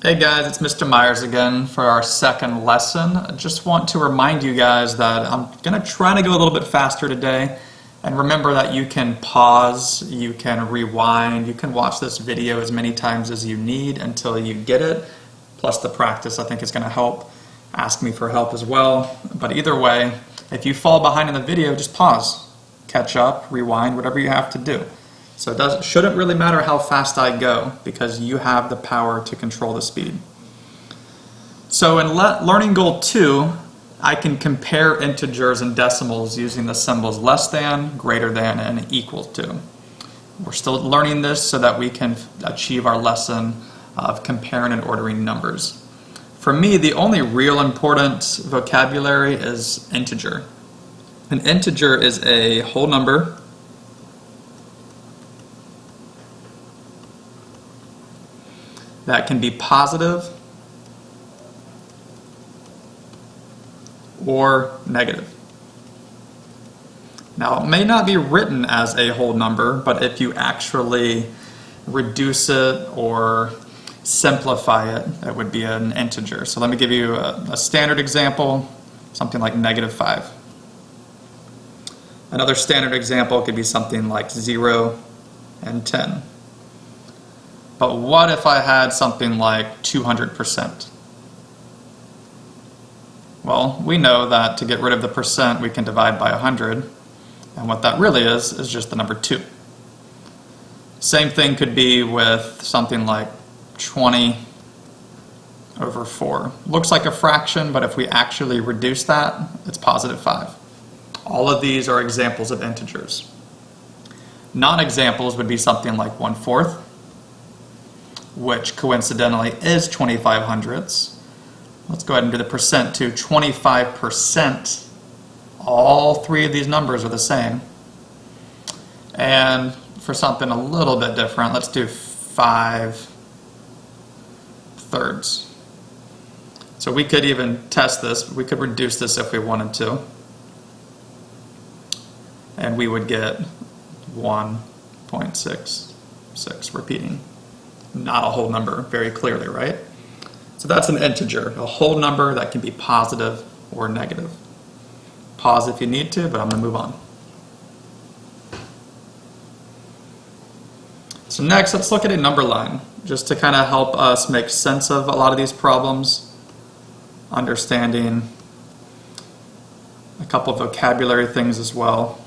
Hey guys, it's Mr. Myers again for our second lesson. I just want to remind you guys that I'm going to try to go a little bit faster today. And remember that you can pause, you can rewind, you can watch this video as many times as you need until you get it. Plus the practice I think is going to help. Ask me for help as well. But either way, if you fall behind in the video, just pause, catch up, rewind, whatever you have to do. So it shouldn't really matter how fast I go because you have the power to control the speed. So in learning goal 2, I can compare integers and decimals using the symbols less than, greater than, and equal to. We're still learning this so that we can achieve our lesson of comparing and ordering numbers. For me, the only real important vocabulary is integer. An integer is a whole number that can be positive or negative. Now, it may not be written as a whole number, but if you actually reduce it or simplify it, it would be an integer. So let me give you a standard example, something like -5. Another standard example could be something like 0 and 10. But what if I had something like 200%? Well, we know that to get rid of the percent, we can divide by 100. And what that really is just the number 2. Same thing could be with something like 20 over 4. Looks like a fraction, but if we actually reduce that, it's +5. All of these are examples of integers. Non-examples would be something like 1/4. Which coincidentally is 25 hundredths. Let's go ahead and do the percent too. 25%. All three of these numbers are the same. And for something a little bit different, let's do 5/3. So we could even test this. We could reduce this if we wanted to. And we would get 1.66 repeating. Not a whole number, very clearly, right? So that's an integer, a whole number that can be positive or negative. Pause if you need to, but I'm going to move on. So next, let's look at a number line, just to kind of help us make sense of a lot of these problems, understanding a couple of vocabulary things as well.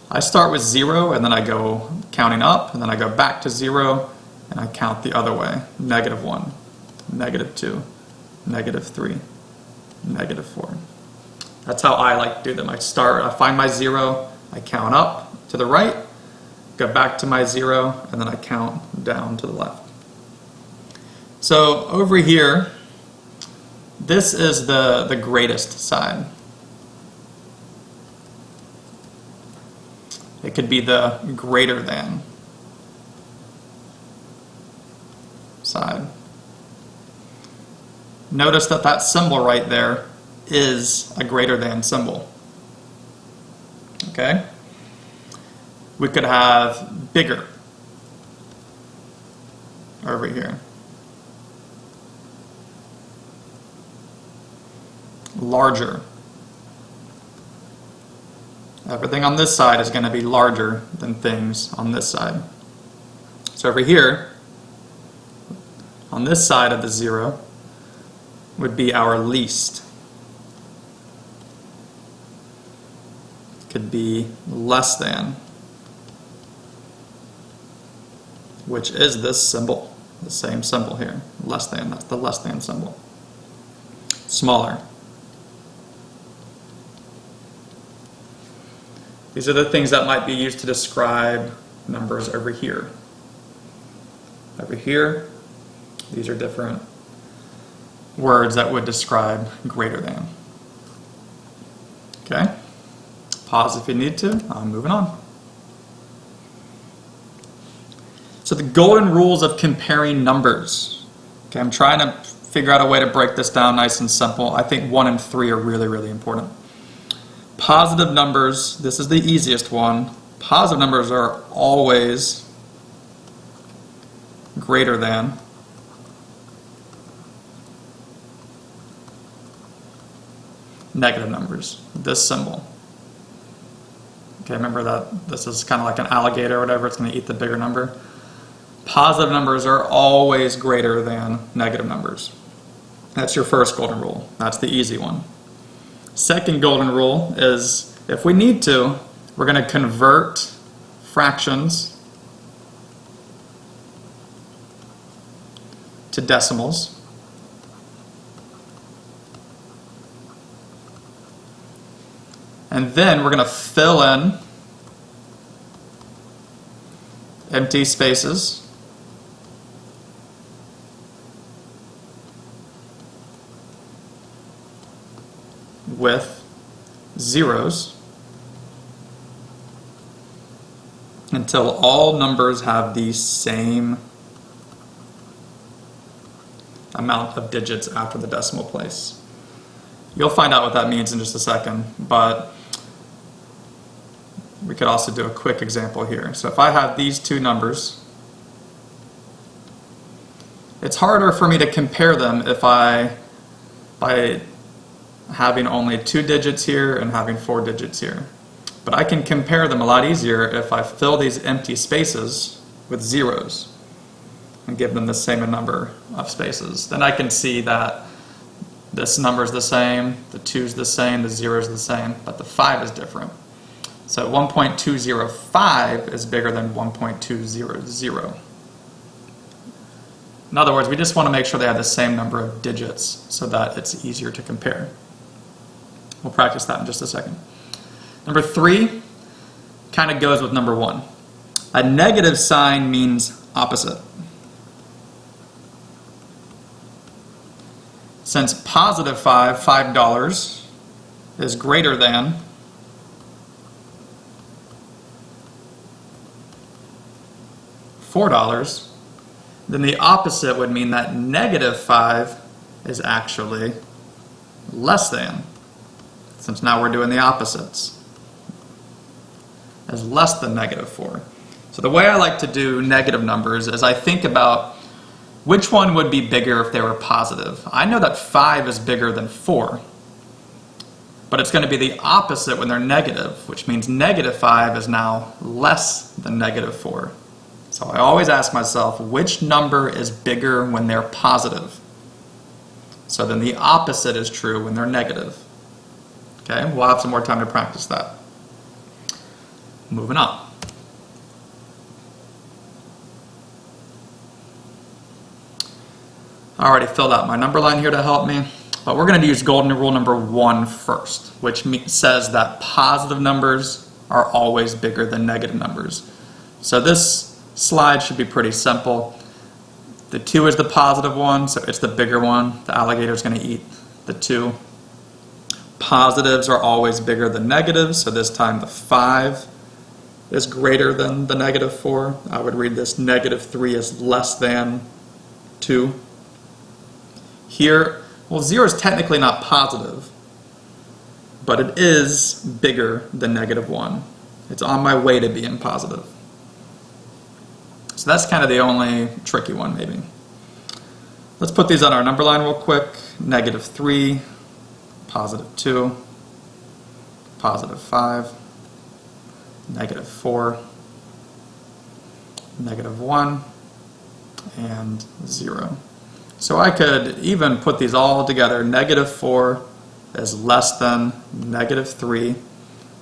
I start with 0, and then I go counting up, and then I go back to 0, and I count the other way. -1, -2, -3, -4. That's how I like to do them. I find my 0, I count up to the right, go back to my 0, and then I count down to the left. So over here, this is the greatest side. It could be the greater than side. Notice that that symbol right there is a greater than symbol. Okay? We could have bigger over here. Larger. Everything on this side is going to be larger than things on this side. So over here, on this side of the 0 would be our least. Could be less than, which is this symbol, the same symbol here. Less than, that's the less than symbol. Smaller. These are the things that might be used to describe numbers over here. Over here, these are different words that would describe greater than. Okay? Pause if you need to. I'm moving on. So the golden rules of comparing numbers. Okay, I'm trying to figure out a way to break this down nice and simple. I think 1 and 3 are really, really important. Positive numbers, this is the easiest one. Positive numbers are always greater than negative numbers, this symbol. Okay, remember that this is kind of like an alligator or whatever, it's going to eat the bigger number. Positive numbers are always greater than negative numbers. That's your first golden rule. That's the easy one. Second golden rule is if we need to, we're going to convert fractions to decimals. And then we're going to fill in empty spaces with zeros until all numbers have the same amount of digits after the decimal place. You'll find out what that means in just a second, but we could also do a quick example here. So if I have these two numbers, it's harder for me to compare them if by having only 2 digits here and having 4 digits here. But I can compare them a lot easier if I fill these empty spaces with zeros and give them the same number of spaces. Then I can see that this number is the same, the 2 is the same, the 0 is the same, but the 5 is different. So 1.205 is bigger than 1.200. In other words, we just want to make sure they have the same number of digits so that it's easier to compare. We'll practice that in just a second. Number 3 kind of goes with number 1. A negative sign means opposite. Since positive $5 is greater than $4, then the opposite would mean that negative 5 is actually less than, since now we're doing the opposites, is less than negative 4. So the way I like to do negative numbers is I think about which one would be bigger if they were positive. I know that 5 is bigger than 4, but it's going to be the opposite when they're negative, which means negative 5 is now less than negative 4. So I always ask myself, which number is bigger when they're positive? So then the opposite is true when they're negative. Okay, we'll have some more time to practice that. Moving on. I already filled out my number line here to help me, but we're going to use golden rule number 1 first, which says that positive numbers are always bigger than negative numbers. So this slide should be pretty simple. The 2 is the positive one, so it's the bigger one. The alligator is going to eat the 2. Positives are always bigger than negatives, so this time the 5 is greater than the negative 4. I would read this negative 3 is less than 2. Here, well, 0 is technically not positive, but it is bigger than negative 1. It's on my way to being positive. So that's kind of the only tricky one, maybe. Let's put these on our number line real quick. Negative 3, positive 2, positive 5, negative 4, negative 1, and 0. So I could even put these all together. Negative 4 is less than negative 3,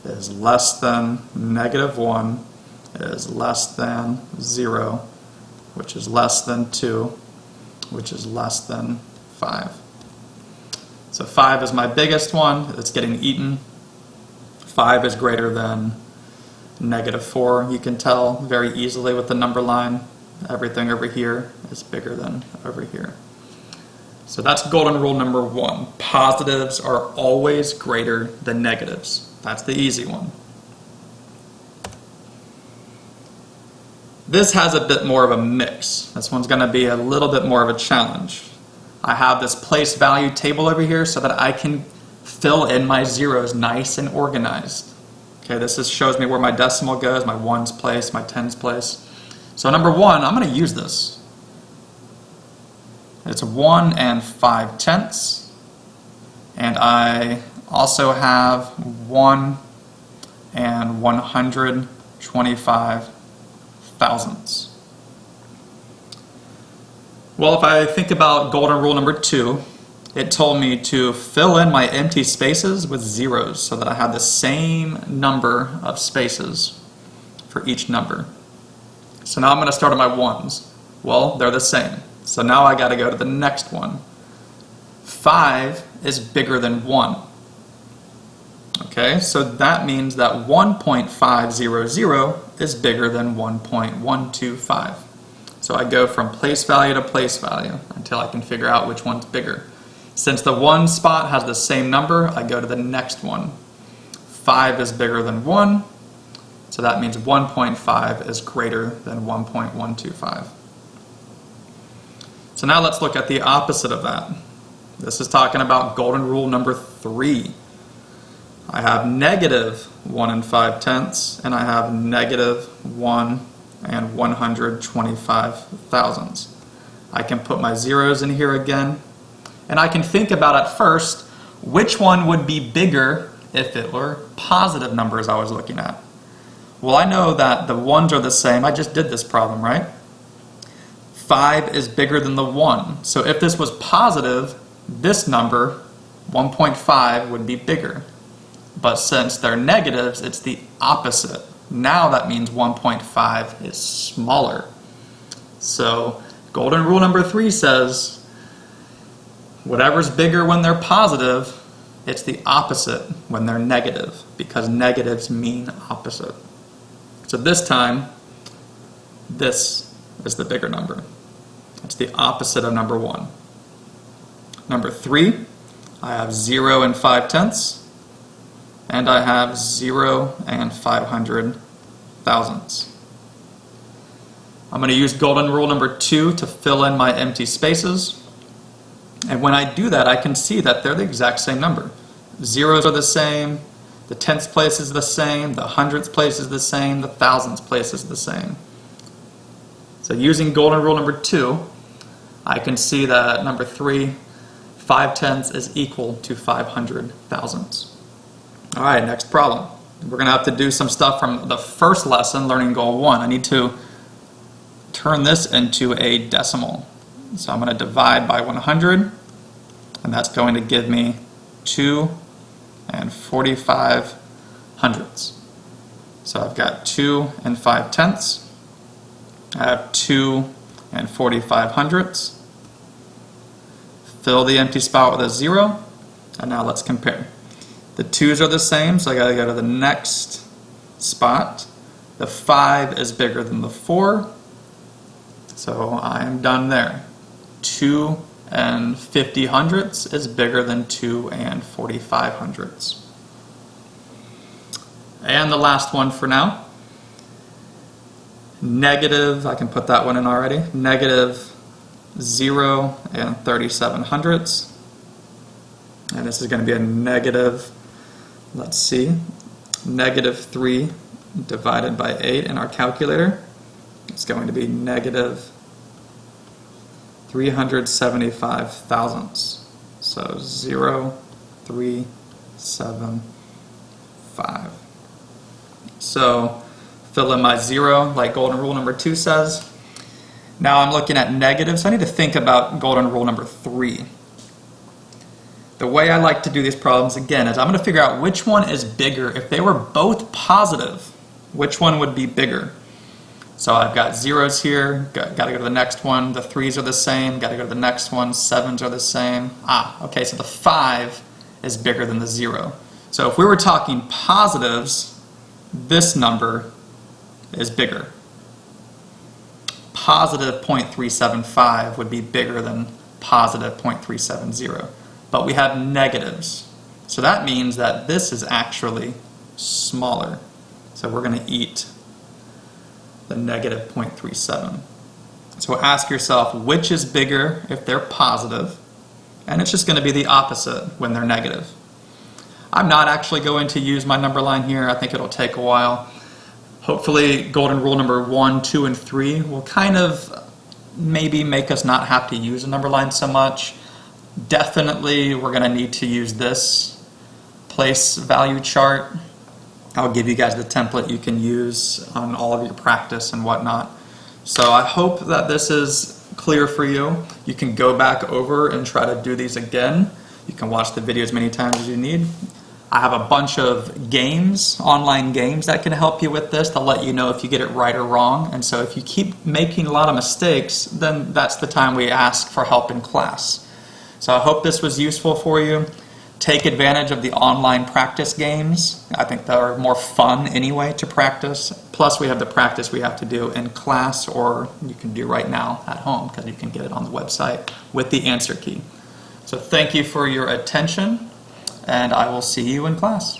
is less than negative 1, is less than 0, which is less than 2, which is less than 5. So 5 is my biggest one. It's getting eaten. 5 is greater than negative 4. You can tell very easily with the number line. Everything over here is bigger than over here. So that's golden rule number 1. Positives are always greater than negatives. That's the easy one. This has a bit more of a mix. This one's going to be a little bit more of a challenge. I have this place value table over here so that I can fill in my zeros nice and organized. Okay, this shows me where my decimal goes, my ones place, my tens place. So number 1, I'm going to use this. It's 1 5/10, and I also have 1 and 125 thousandths. Well, if I think about golden rule number 2, it told me to fill in my empty spaces with zeros so that I had the same number of spaces for each number. So now I'm going to start at my 1s. Well, they're the same. So now I got to go to the next one. 5 is bigger than 1. Okay, so that means that 1.500 is bigger than 1.125. So I go from place value to place value until I can figure out which one's bigger. Since the 1 spot has the same number, I go to the next one. 5 is bigger than 1, so that means 1.5 is greater than 1.125. So now let's look at the opposite of that. This is talking about golden rule number 3. I have negative 1 5/10, and I have negative 1 and 125 thousandths. I can put my zeros in here again, and I can think about at first which one would be bigger if it were positive numbers I was looking at. Well, I know that the 1s are the same. I just did this problem, right? 5 is bigger than the 1. So if this was positive, this number, 1.5, would be bigger. But since they're negatives, it's the opposite. Now that means 1.5 is smaller. So golden rule number 3 says, whatever's bigger when they're positive, it's the opposite when they're negative, because negatives mean opposite. So this time, this is the bigger number. It's the opposite of number 1. Number 3, I have 0 and 5/10, and I have 0 and 500 thousandths. I'm going to use golden rule number 2 to fill in my empty spaces. And when I do that, I can see that they're the exact same number. Zeros are the same, the tenths place is the same, the hundredths place is the same, the thousandths place is the same. So using golden rule number 2, I can see that number 3, 5/10 is equal to 500 thousandths. All right, next problem. We're going to have to do some stuff from the first lesson, learning goal 1. I need to turn this into a decimal. So I'm going to divide by 100, and that's going to give me 2 and 45 hundredths. So I've got 2 and 5/10. I have 2 and 45 hundredths. Fill the empty spot with a 0, and now let's compare. The 2's are the same, so I got to go to the next spot. The 5 is bigger than the 4, so I am done there. 2 and 50 hundredths is bigger than 2 and 45 hundredths. And the last one for now. Negative, I can put that one in already. Negative 0 and 37 hundredths. And this is going to be a negative, let's see, negative 3 divided by 8 in our calculator. It's going to be negative 375 thousandths. So 0.375. So fill in my 0 like golden rule number 2 says. Now I'm looking at negatives, so I need to think about golden rule number 3. The way I like to do these problems, again, is I'm going to figure out which one is bigger. If they were both positive, which one would be bigger? So I've got zeros here, got to go to the next one. The 3's are the same, got to go to the next one. 7's are the same. Okay, so the 5 is bigger than the 0. So if we were talking positives, this number is bigger. Positive 0.375 would be bigger than positive 0.370. But we have negatives. So that means that this is actually smaller. So we're going to eat the negative 0.37. So ask yourself, which is bigger if they're positive? And it's just going to be the opposite when they're negative. I'm not actually going to use my number line here. I think it'll take a while. Hopefully golden rule number 1, 2, and 3 will kind of maybe make us not have to use a number line so much. Definitely we're going to need to use this place value chart. I'll give you guys the template you can use on all of your practice and whatnot. So I hope that this is clear for you. You can go back over and try to do these again. You can watch the video as many times as you need. I have a bunch of games, online games that can help you with this to let you know if you get it right or wrong. And so if you keep making a lot of mistakes, then that's the time we ask for help in class. So I hope this was useful for you. Take advantage of the online practice games. I think they're more fun anyway to practice. Plus we have the practice we have to do in class, or you can do right now at home because you can get it on the website with the answer key. So thank you for your attention, and I will see you in class.